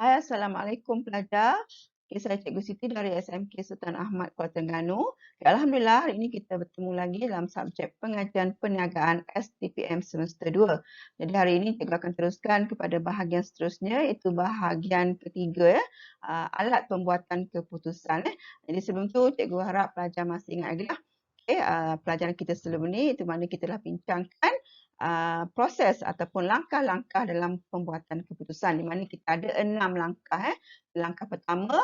Hai, Assalamualaikum pelajar. Okay, saya Cikgu Siti dari SMK Sultan Ahmad Kuala Terengganu. Okay, Alhamdulillah, hari ini kita bertemu lagi dalam subjek pengajian perniagaan STPM semester 2. Jadi hari ini Cikgu akan teruskan kepada bahagian seterusnya, iaitu bahagian ketiga, alat pembuatan keputusan. Jadi sebelum tu, Cikgu harap pelajar masih ingat lagi lah. Okay, pelajaran kita sebelum ni, itu mana kita telah bincangkan proses ataupun langkah-langkah dalam pembuatan keputusan, di mana kita ada 6 langkah. Langkah pertama,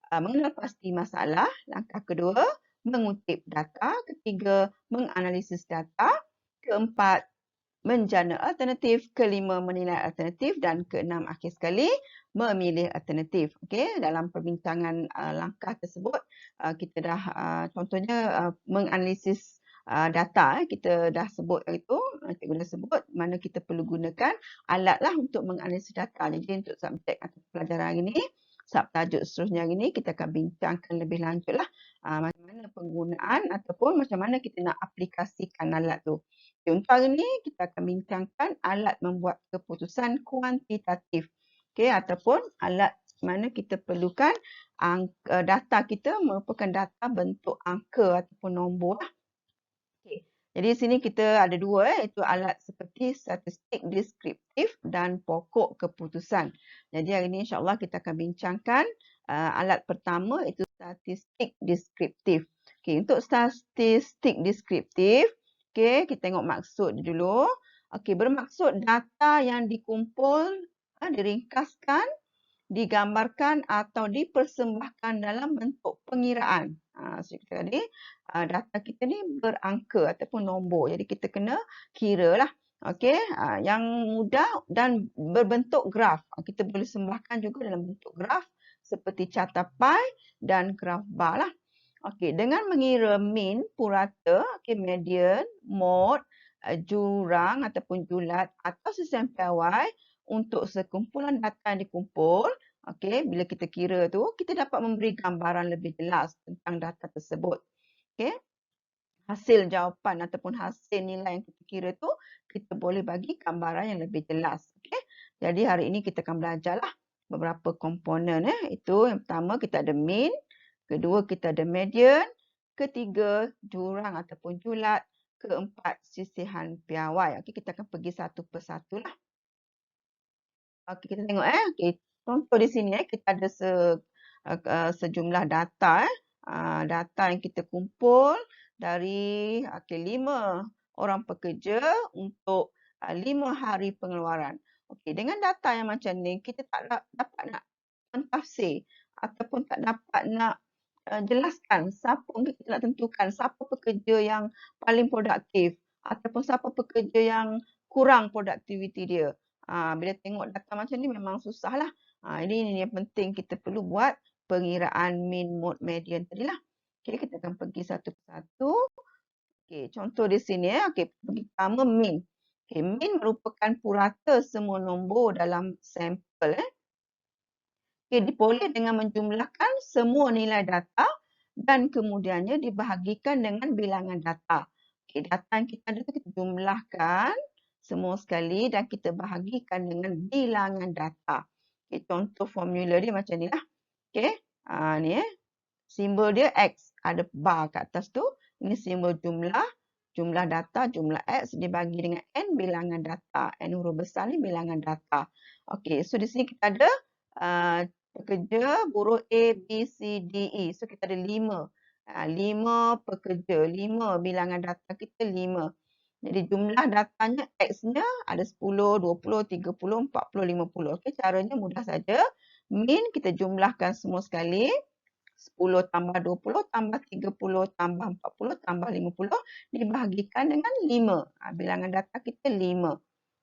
mengenal pasti masalah. Langkah kedua, mengutip data. Ketiga, menganalisis data. Keempat, menjana alternatif. Kelima, menilai alternatif. Dan keenam, akhir sekali, memilih alternatif. Okey, dalam perbincangan langkah tersebut, kita dah contohnya menganalisis data. Kita dah sebut itu, cikgu dah sebut mana kita perlu gunakan alat lah untuk menganalisis data. Jadi untuk subjek atau pelajaran hari ini, subtajuk seterusnya hari ini, kita akan bincangkan lebih lanjut lah macam mana penggunaan ataupun macam mana kita nak aplikasikan alat tu. Okay, untuk hari ini, kita akan bincangkan alat membuat keputusan kuantitatif. Okay, ataupun alat mana kita perlukan data kita merupakan data bentuk angka ataupun nombor lah. Okay. Jadi sini kita ada dua, iaitu alat seperti statistik deskriptif dan pokok keputusan. Jadi hari ini insyaAllah kita akan bincangkan alat pertama, iaitu statistik deskriptif. Okay, untuk statistik deskriptif, okay, kita tengok maksud dia dulu. Okay, bermaksud data yang dikumpul, diringkaskan, digambarkan atau dipersembahkan dalam bentuk pengiraan. Seperti tadi, data kita ni berangka ataupun nombor. Jadi kita kena kira lah. Okey, yang mudah dan berbentuk graf. Kita boleh sembahkan juga dalam bentuk graf seperti carta pie dan graf bar lah. Okey, dengan mengira mean, purata, median, mode, jurang ataupun julat atau sesian piawai untuk sekumpulan data yang dikumpul, okey, bila kita kira tu, kita dapat memberi gambaran lebih jelas tentang data tersebut. Okey, hasil jawapan ataupun hasil nilai yang kita kira tu, kita boleh bagi gambaran yang lebih jelas. Okey, jadi hari ini kita akan belajarlah beberapa komponen. Itu yang pertama kita ada mean, kedua kita ada median, ketiga jurang ataupun julat, keempat sisihan piawai. Okey, kita akan pergi satu persatu lah. Okey, kita tengok okey. Contoh di sini kita ada sejumlah data data yang kita kumpul dari 5 orang pekerja untuk 5 hari pengeluaran. Okey, dengan data yang macam ni kita tak dapat nak mentafsir ataupun tak dapat nak jelaskan siapa kita nak tentukan siapa pekerja yang paling produktif ataupun siapa pekerja yang kurang produktiviti dia. Bila tengok data macam ni memang susahlah. Ini yang penting kita perlu buat pengiraan mean, mode, median tadi lah. Okey, kita akan pergi satu persatu. Okey, contoh di sini okey, pertama mean. Okey, mean merupakan purata semua nombor dalam sampel Okey, diperoleh dengan menjumlahkan semua nilai data dan kemudiannya dibahagikan dengan bilangan data. Okey, data yang kita ada tu kita jumlahkan semua sekali dan kita bahagikan dengan bilangan data. Okey, contoh formula dia macam ni lah. Okey, ni simbol dia X, ada bar kat atas tu. Ini simbol jumlah, jumlah data, jumlah X dibagi dengan N bilangan data. N huruf besar ni bilangan data. Okey, so di sini kita ada pekerja, buruh A, B, C, D, E. So kita ada 5. 5 pekerja, 5 bilangan data kita 5. Jadi jumlah datanya X-nya ada 10, 20, 30, 40, 50. Okey, caranya mudah saja. Min kita jumlahkan semua sekali. 10 tambah 20 tambah 30 tambah 40 tambah 50 dibahagikan dengan 5. Bilangan data kita 5.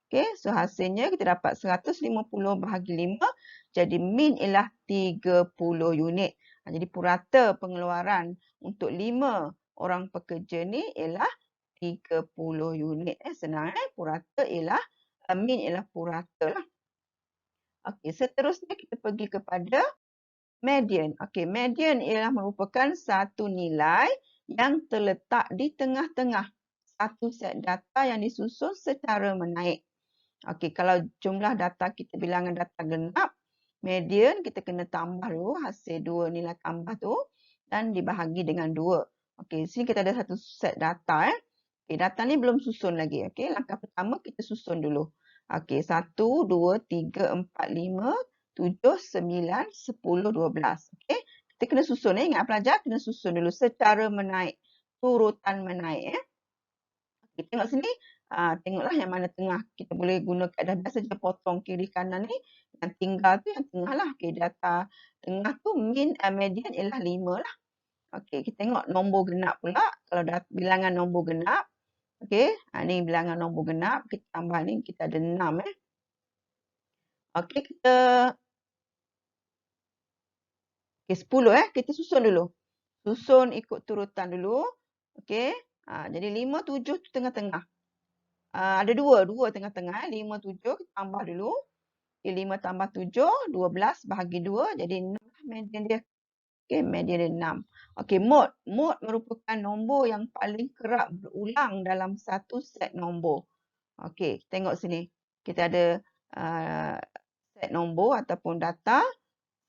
Okey, so hasilnya kita dapat 150 bahagi 5. Jadi min ialah 30 unit. Jadi purata pengeluaran untuk 5 orang pekerja ni ialah 30 unit. Senang purata ialah min ialah purata lah. Okey, seterusnya kita pergi kepada median. Okey, median ialah merupakan satu nilai yang terletak di tengah-tengah satu set data yang disusun secara menaik. Okey, kalau jumlah data kita bilangan data genap, median kita kena tambah dulu hasil dua nilai tambah tu dan dibahagi dengan 2. Okey, sini kita ada satu set data. Okey, data ni belum susun lagi. Okey, langkah pertama kita susun dulu. Okey, 1, 2, 3, 4, 5, 7, 9, 10, 12. Okey, kita kena susun. Ingat pelajar, kena susun dulu secara menaik. Turutan menaik. Okey, tengok sini. Tengoklah yang mana tengah. Kita boleh guna kaedah biasa je potong kiri kanan ni. Yang tinggal tu yang tengah lah. Okey, data tengah tu median ialah 5 lah. Okey, kita tengok nombor genap pula. Kalau bilangan nombor genap. Okey, ni bilangan nombor genap. Kita tambah ni, kita ada 6. Okey, kita... Okey, 10. Kita susun dulu. Susun ikut turutan dulu. Okey, jadi 5, 7 tu tengah-tengah. Ada 2 tengah-tengah. 5, 7 kita tambah dulu. Okay, 5 tambah 7, 12 bahagi 2. Jadi 6 lah median dia. Okey, median dia 6. Okey, mod. Mod merupakan nombor yang paling kerap berulang dalam satu set nombor. Okey, tengok sini. Kita ada set nombor ataupun data.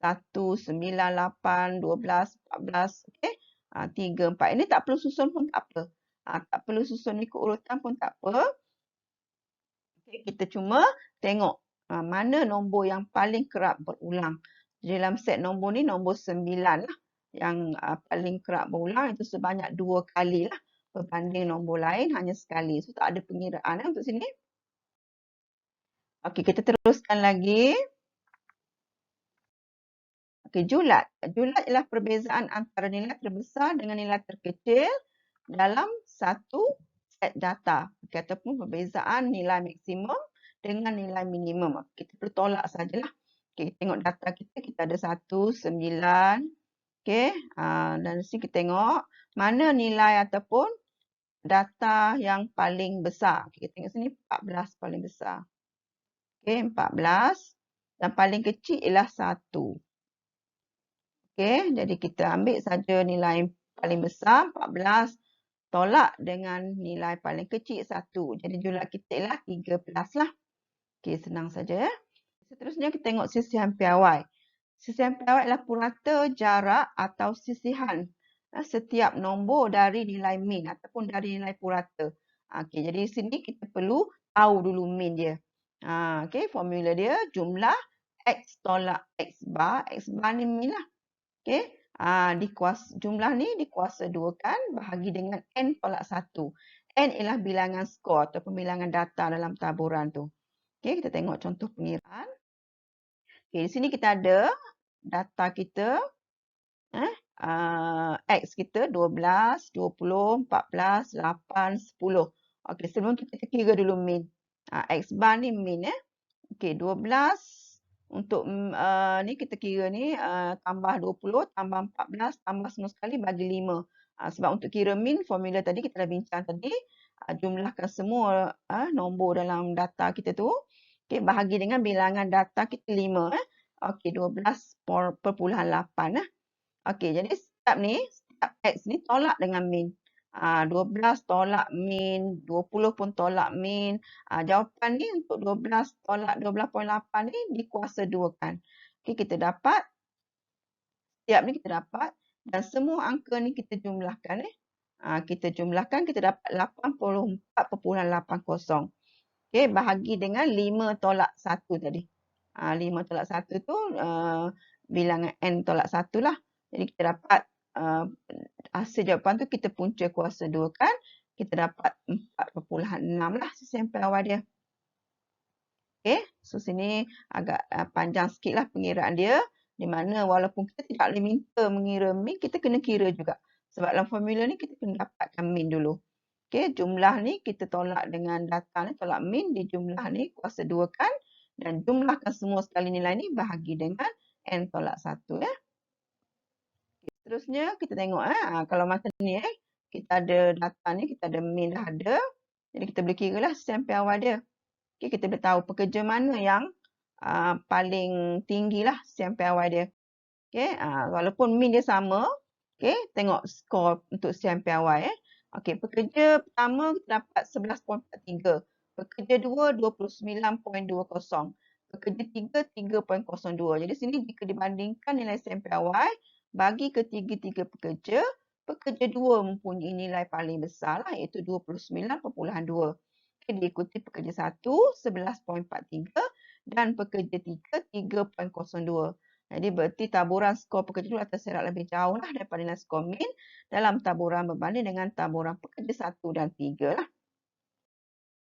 1, 9, 8, 12, 14. Okey, 3, 4. Ini tak perlu susun pun tak apa. Tak perlu susun ikut urutan pun tak apa. Okay, kita cuma tengok mana nombor yang paling kerap berulang. Dalam set nombor ni nombor 9 lah. Yang paling kerap berulang itu sebanyak 2 kali lah. Berbanding nombor lain hanya sekali. So tak ada pengiraan untuk sini. Okey, kita teruskan lagi. Okey, julat. Julat ialah perbezaan antara nilai terbesar dengan nilai terkecil dalam satu set data. Okey, ataupun perbezaan nilai maksimum dengan nilai minimum. Kita perlu tolak sajalah. Okey, tengok data kita. Kita ada 1, 9. Okey, dan di sini kita tengok mana nilai ataupun data yang paling besar. Okey, kita tengok sini 14 paling besar. Okey, 14. Dan paling kecil ialah 1. Okey, jadi kita ambil saja nilai paling besar 14 tolak dengan nilai paling kecil 1. Jadi julat kita ialah 13 lah. Okey, senang saja. Seterusnya kita tengok sisihan piawai. Sisihan piawai adalah purata jarak atau sisihan setiap nombor dari nilai min ataupun dari nilai purata. Okey, jadi di sini kita perlu tahu dulu min dia. Okey, formula dia jumlah X tolak X bar. X bar ni min lah. Okey, jumlah ni dikuasa 2 kan bahagi dengan N tolak 1. N ialah bilangan skor atau bilangan data dalam taburan tu. Okey, kita tengok contoh pengiraan. Okey, di sini kita ada data kita. X kita 12, 20, 14, 8, 10. Okey, sebelum kita kira dulu min. X bar ni min. Okey, 12. Untuk ni kita kira ni tambah 20, tambah 14, tambah semua sekali bagi 5. Sebab untuk kira min, formula tadi kita dah bincang tadi. Jumlahkan semua nombor dalam data kita tu. Okay, bahagi dengan bilangan data kita 5. Okey, 12.8. Okey, jadi setiap X ni tolak dengan min. 12 tolak min, 20 pun tolak min. Jawapan ni untuk 12 tolak 12.8 ni dikuasa 2 kan. Okey, kita dapat, setiap ni kita dapat dan semua angka ni kita jumlahkan. Kita jumlahkan, kita dapat 84.80. Okey, bahagi dengan 5 tolak 1 tadi. 5 tolak 1 tu bilangan N tolak 1 lah. Jadi kita dapat hasil jawapan tu kita punca kuasa 2 kan. Kita dapat 4.6 lah sisihan piawai dia. Okey, so sini agak panjang sikit lah pengiraan dia. Di mana walaupun kita tidak boleh minta mengira min, kita kena kira juga. Sebab dalam formula ni kita kena dapatkan min dulu. Okey, jumlah ni kita tolak dengan data ni, tolak min di jumlah ni kuasa 2 kan. Dan jumlahkan semua sekali nilai ni bahagi dengan N tolak 1 ya. Seterusnya kita tengok kalau macam ni kita ada data ni, kita ada min dah ada. Jadi kita boleh kira lah sisihan piawai dia. Okay, kita boleh tahu pekerja mana yang paling tinggi lah sisihan piawai dia. Okay, walaupun min dia sama, okay, tengok skor untuk sisihan piawai. Okay, pekerja pertama kita dapat 11.43. Pekerja 2, 29.20. pekerja 3, 3.02. Jadi sini jika dibandingkan nilai SMPAY bagi ketiga-tiga pekerja, pekerja 2 mempunyai nilai paling besar lah, iaitu 29.2. Diikuti pekerja 1, 11.43 dan pekerja 3, 3.02. Jadi berarti taburan skor pekerja 2 terserat lebih jauh lah daripada nilai skor min dalam taburan berbanding dengan taburan pekerja 1 dan 3 lah.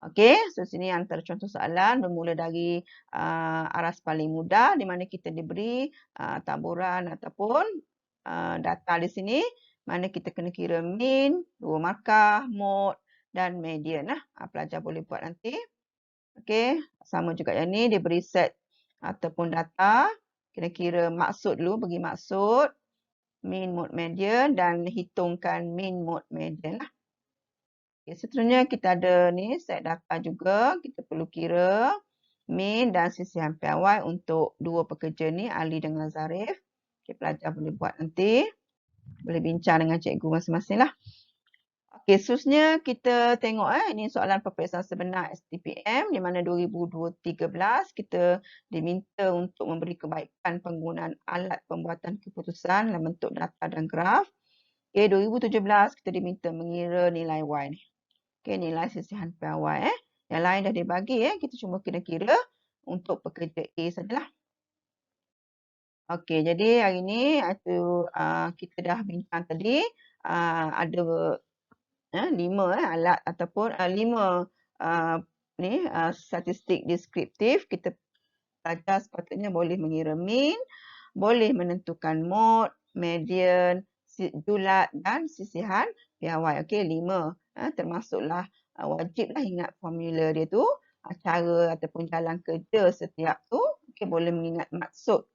Okey, so sini antara contoh soalan bermula dari aras paling mudah di mana kita diberi taburan ataupun data di sini mana kita kena kira min, 2 markah, mode dan median lah. Pelajar boleh buat nanti. Okey, sama juga yang ni diberi set ataupun data, kena kira maksud dulu, bagi maksud, min, mode, median dan hitungkan min, mode, median lah. Okay, seterusnya kita ada ni set data juga. Kita perlu kira min dan sisihan PY untuk dua pekerja ni, Ali dengan Zarif. Okay, pelajar boleh buat nanti. Boleh bincang dengan cikgu masing-masing lah. Okay, seterusnya kita tengok ini soalan peperiksaan sebenar STPM di mana 2013 kita diminta untuk memberi kebaikan penggunaan alat pembuatan keputusan dalam bentuk data dan graf. Okay, 2017 kita diminta mengira nilai Y ni. Okay, nilai sisihan PY. Yang lain dah dibagi kita cuma kira-kira untuk pekerja A sajalah. Okey, jadi hari ni kita dah bincang tadi ada 5 alat ataupun 5 statistik deskriptif. Kita pelajar sepatutnya boleh mengira min, boleh menentukan mode, median, julat dan sisihan PY. Okey, 5. Termasuklah wajiblah ingat formula dia tu, cara ataupun jalan kerja setiap tu. Okey, boleh mengingat maksud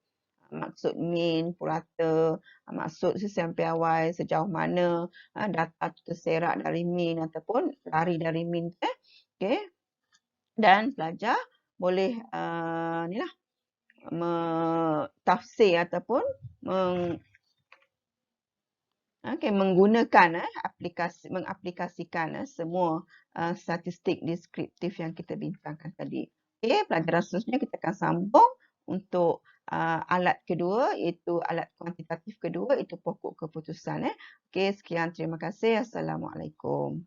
min, purata, maksud sisihan PY sejauh mana data terserak dari min ataupun lari dari min. Okey. Dan pelajar boleh tafsir ataupun menggunakan mengaplikasikan semua statistik deskriptif yang kita bincangkan tadi. Okey, pelajaran seterusnya kita akan sambung untuk alat kedua iaitu alat kuantitatif kedua iaitu pokok keputusan. Okey, sekian, terima kasih. Assalamualaikum.